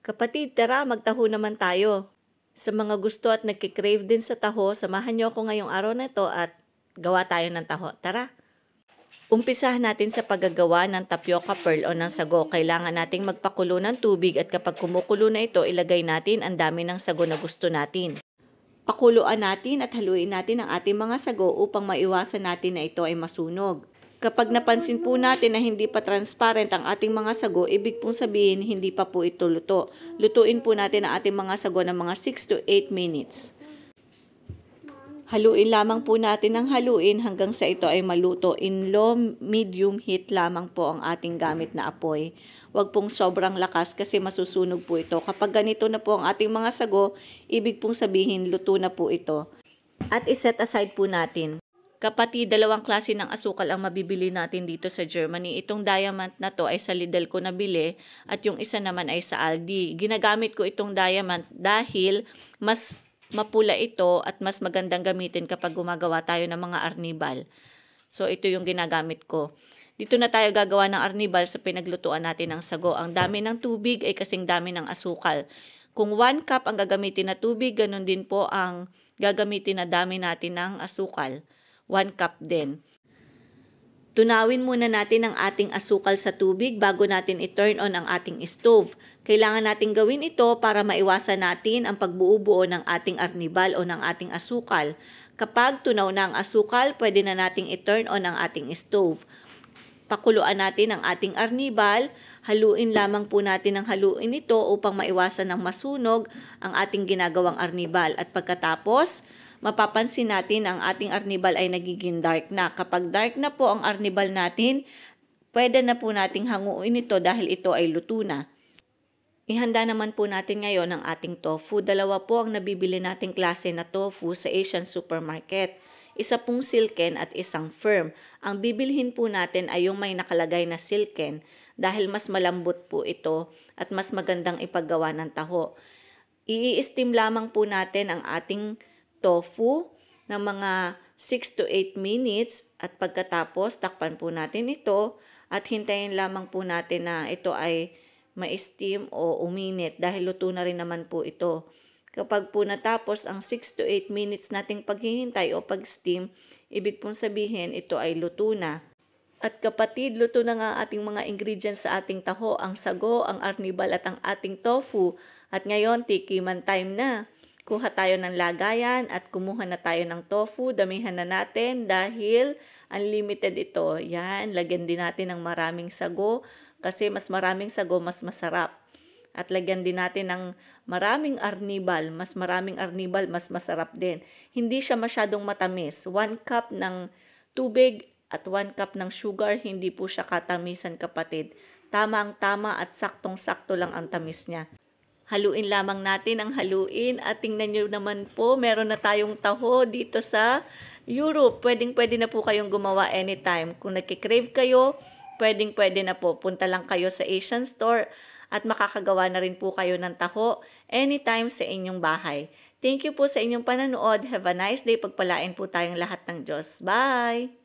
Kapatid, tara magtaho naman tayo. Sa mga gusto at nagkikrave din sa taho, samahan niyo ako ngayong araw na ito at gawa tayo ng taho. Tara! Umpisahan natin sa paggagawa ng tapioca pearl o ng sago. Kailangan nating magpakulo ng tubig at kapag kumukulo na ito, ilagay natin ang dami ng sago na gusto natin. Pakuluan natin at haluin natin ang ating mga sago upang maiwasan natin na ito ay masunog. Kapag napansin po natin na hindi pa transparent ang ating mga sago, ibig pong sabihin hindi pa po ito luto. Lutuin po natin ang ating mga sago ng mga 6 to 8 minutes. Haluin lamang po natin ng haluin hanggang sa ito ay maluto. In low medium heat lamang po ang ating gamit na apoy. Huwag pong sobrang lakas kasi masusunog po ito. Kapag ganito na po ang ating mga sago, ibig pong sabihin luto na po ito. At iset aside po natin. Kapatid, dalawang klase ng asukal ang mabibili natin dito sa Germany. Itong diamond na to ay sa Lidl ko nabili at yung isa naman ay sa Aldi. Ginagamit ko itong diamond dahil mas mapula ito at mas magandang gamitin kapag gumagawa tayo ng mga arnibal. So ito yung ginagamit ko. Dito na tayo gagawa ng arnibal sa pinaglutuan natin ng sago. Ang dami ng tubig ay kasing dami ng asukal. Kung 1 cup ang gagamitin na tubig, ganun din po ang gagamitin na dami natin ng asukal. 1 cup din. Tunawin muna natin ang ating asukal sa tubig bago natin i-turn on ang ating stove. Kailangan natin gawin ito para maiwasan natin ang pagbuo-buo ng ating arnibal o ng ating asukal. Kapag tunaw na ang asukal, pwede na nating i-turn on ang ating stove. Pakuluan natin ang ating arnibal, haluin lamang po natin ang haluin ito upang maiwasan ng masunog ang ating ginagawang arnibal. At pagkatapos, mapapansin natin ang ating arnibal ay nagiging dark na. Kapag dark na po ang arnibal natin, pwede na po nating hanguin ito dahil ito ay luto na. Ihanda naman po natin ngayon ang ating tofu. Dalawa po ang nabibili nating klase na tofu sa Asian supermarket. Isa pong silken at isang firm. Ang bibilhin po natin ay yung may nakalagay na silken dahil mas malambot po ito at mas magandang ipaggawa ng taho. I-steam lamang po natin ang ating tofu ng mga 6 to 8 minutes at pagkatapos takpan po natin ito at hintayin lamang po natin na ito ay ma-steam o uminit dahil luto na rin naman po ito. Kapag po natapos ang 6 to 8 minutes nating paghihintay o pag-steam, ibig pong sabihin ito ay luto na. At kapatid, luto na nga ating mga ingredients sa ating taho, ang sago, ang arnibal at ang ating tofu. At ngayon, tikiman time na. Kuha tayo ng lagayan at kumuha na tayo ng tofu. Damihan na natin dahil unlimited ito. Yan, lagyan din natin ng maraming sago kasi mas maraming sago, mas masarap. At lagyan din natin ng maraming arnibal. Mas maraming arnibal, mas masarap din. Hindi siya masyadong matamis. 1 cup ng tubig at 1 cup ng sugar, hindi po siya katamisan kapatid. Tama ang tama at saktong-sakto lang ang tamis niya. Haluin lamang natin ang haluin at tingnan nyo naman po, meron na tayong taho dito sa Europe. Pwedeng-pwede na po kayong gumawa anytime. Kung nagkikrave kayo, pwedeng-pwede na po. Punta lang kayo sa Asian store at makakagawa na rin po kayo ng taho anytime sa inyong bahay. Thank you po sa inyong panonood. Have a nice day. Pagpalain po tayong lahat ng Diyos. Bye!